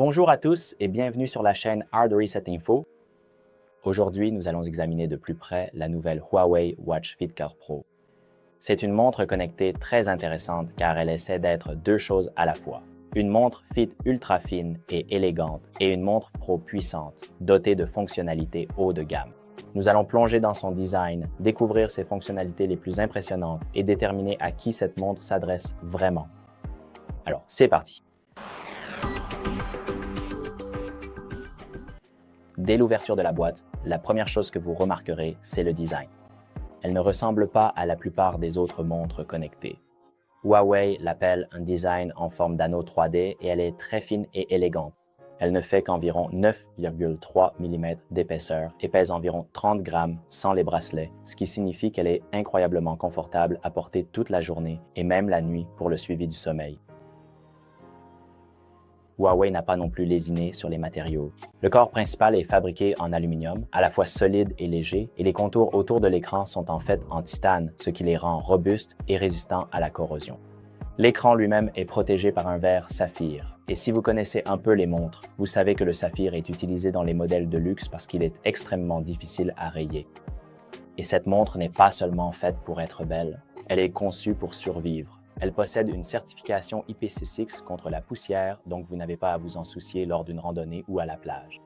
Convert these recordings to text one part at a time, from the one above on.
Bonjour à tous et bienvenue sur la chaîne Hard Reset Info. Aujourd'hui, nous allons examiner de plus près la nouvelle Huawei Watch Fit 4 Pro. C'est une montre connectée très intéressante car elle essaie d'être deux choses à la fois. Une montre Fit ultra fine et élégante et une montre Pro puissante, dotée de fonctionnalités haut de gamme. Nous allons plonger dans son design, découvrir ses fonctionnalités les plus impressionnantes et déterminer à qui cette montre s'adresse vraiment. Alors, c'est parti! Dès l'ouverture de la boîte, la première chose que vous remarquerez, c'est le design. Elle ne ressemble pas à la plupart des autres montres connectées. Huawei l'appelle un design en forme d'anneau 3D et elle est très fine et élégante. Elle ne fait qu'environ 9,3 mm d'épaisseur et pèse environ 30 grammes sans les bracelets, ce qui signifie qu'elle est incroyablement confortable à porter toute la journée et même la nuit pour le suivi du sommeil. Huawei n'a pas non plus lésiné sur les matériaux. Le corps principal est fabriqué en aluminium, à la fois solide et léger, et les contours autour de l'écran sont en fait en titane, ce qui les rend robustes et résistants à la corrosion. L'écran lui-même est protégé par un verre saphir, et si vous connaissez un peu les montres, vous savez que le saphir est utilisé dans les modèles de luxe parce qu'il est extrêmement difficile à rayer. Et cette montre n'est pas seulement faite pour être belle, elle est conçue pour survivre. Elle possède une certification IPC6 contre la poussière, donc vous n'avez pas à vous en soucier lors d'une randonnée ou à la plage.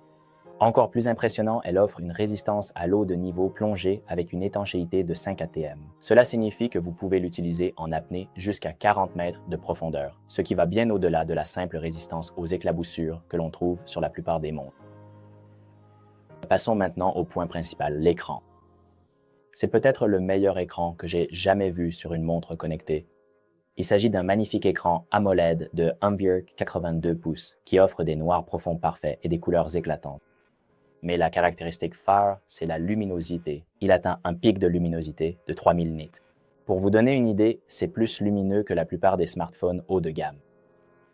Encore plus impressionnant, elle offre une résistance à l'eau de niveau plongé avec une étanchéité de 5 atm. Cela signifie que vous pouvez l'utiliser en apnée jusqu'à 40 mètres de profondeur, ce qui va bien au-delà de la simple résistance aux éclaboussures que l'on trouve sur la plupart des montres. Passons maintenant au point principal, l'écran. C'est peut-être le meilleur écran que j'ai jamais vu sur une montre connectée. Il s'agit d'un magnifique écran AMOLED de 1,82 pouces qui offre des noirs profonds parfaits et des couleurs éclatantes. Mais la caractéristique phare, c'est la luminosité. Il atteint un pic de luminosité de 3000 nits. Pour vous donner une idée, c'est plus lumineux que la plupart des smartphones haut de gamme.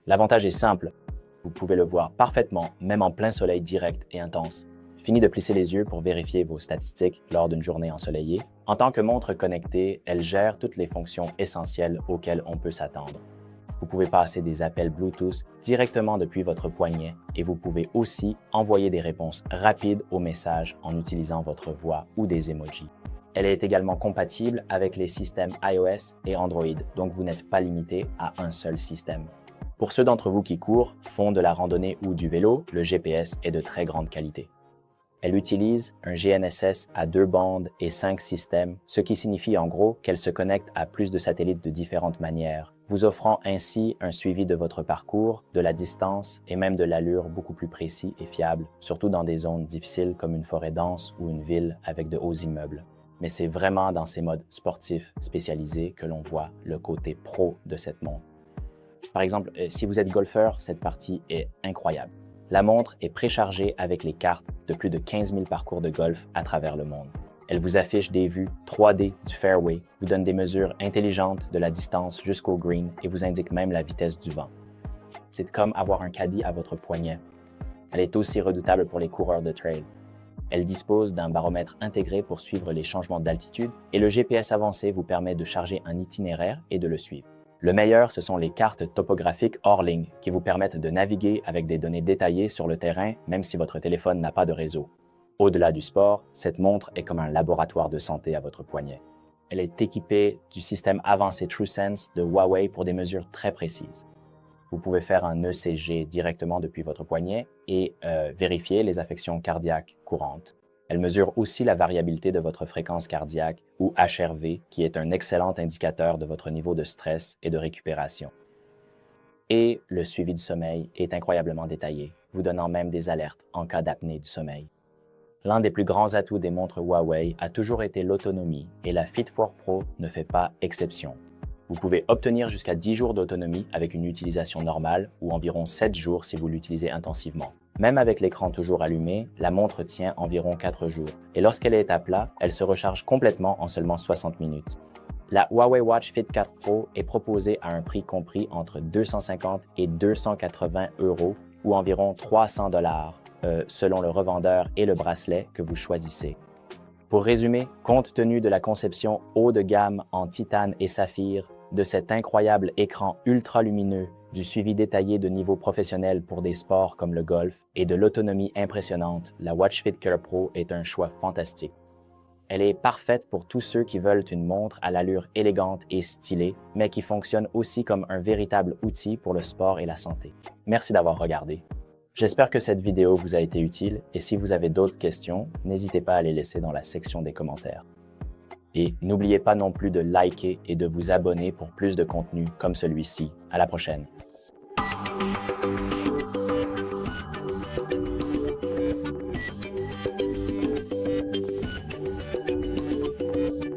L'avantage est simple, vous pouvez le voir parfaitement, même en plein soleil direct et intense. Fini de plisser les yeux pour vérifier vos statistiques lors d'une journée ensoleillée. En tant que montre connectée, elle gère toutes les fonctions essentielles auxquelles on peut s'attendre. Vous pouvez passer des appels Bluetooth directement depuis votre poignet et vous pouvez aussi envoyer des réponses rapides aux messages en utilisant votre voix ou des emojis. Elle est également compatible avec les systèmes iOS et Android, donc vous n'êtes pas limité à un seul système. Pour ceux d'entre vous qui courent, font de la randonnée ou du vélo, le GPS est de très grande qualité. Elle utilise un GNSS à 2 bandes et 5 systèmes, ce qui signifie en gros qu'elle se connecte à plus de satellites de différentes manières, vous offrant ainsi un suivi de votre parcours, de la distance et même de l'allure beaucoup plus précis et fiable, surtout dans des zones difficiles comme une forêt dense ou une ville avec de hauts immeubles. Mais c'est vraiment dans ces modes sportifs spécialisés que l'on voit le côté pro de cette montre. Par exemple, si vous êtes golfeur, cette partie est incroyable. La montre est préchargée avec les cartes de plus de 15 000 parcours de golf à travers le monde. Elle vous affiche des vues 3D du fairway, vous donne des mesures intelligentes de la distance jusqu'au green et vous indique même la vitesse du vent. C'est comme avoir un caddie à votre poignet. Elle est aussi redoutable pour les coureurs de trail. Elle dispose d'un baromètre intégré pour suivre les changements d'altitude et le GPS avancé vous permet de charger un itinéraire et de le suivre. Le meilleur, ce sont les cartes topographiques hors ligne qui vous permettent de naviguer avec des données détaillées sur le terrain, même si votre téléphone n'a pas de réseau. Au-delà du sport, cette montre est comme un laboratoire de santé à votre poignet. Elle est équipée du système avancé TrueSense de Huawei pour des mesures très précises. Vous pouvez faire un ECG directement depuis votre poignet et vérifier les affections cardiaques courantes. Elle mesure aussi la variabilité de votre fréquence cardiaque ou HRV, qui est un excellent indicateur de votre niveau de stress et de récupération. Et le suivi du sommeil est incroyablement détaillé, vous donnant même des alertes en cas d'apnée du sommeil. L'un des plus grands atouts des montres Huawei a toujours été l'autonomie et la Fit 4 Pro ne fait pas exception. Vous pouvez obtenir jusqu'à 10 jours d'autonomie avec une utilisation normale ou environ 7 jours si vous l'utilisez intensivement. Même avec l'écran toujours allumé, la montre tient environ 4 jours et lorsqu'elle est à plat, elle se recharge complètement en seulement 60 minutes. La Huawei Watch Fit 4 Pro est proposée à un prix compris entre 250 et 280 € ou environ 300 $ selon le revendeur et le bracelet que vous choisissez. Pour résumer, compte tenu de la conception haut de gamme en titane et saphir, de cet incroyable écran ultra lumineux du suivi détaillé de niveau professionnel pour des sports comme le golf et de l'autonomie impressionnante, la Watch Fit Care Pro est un choix fantastique. Elle est parfaite pour tous ceux qui veulent une montre à l'allure élégante et stylée, mais qui fonctionne aussi comme un véritable outil pour le sport et la santé. Merci d'avoir regardé. J'espère que cette vidéo vous a été utile et si vous avez d'autres questions, n'hésitez pas à les laisser dans la section des commentaires. Et n'oubliez pas non plus de liker et de vous abonner pour plus de contenu comme celui-ci. À la prochaine!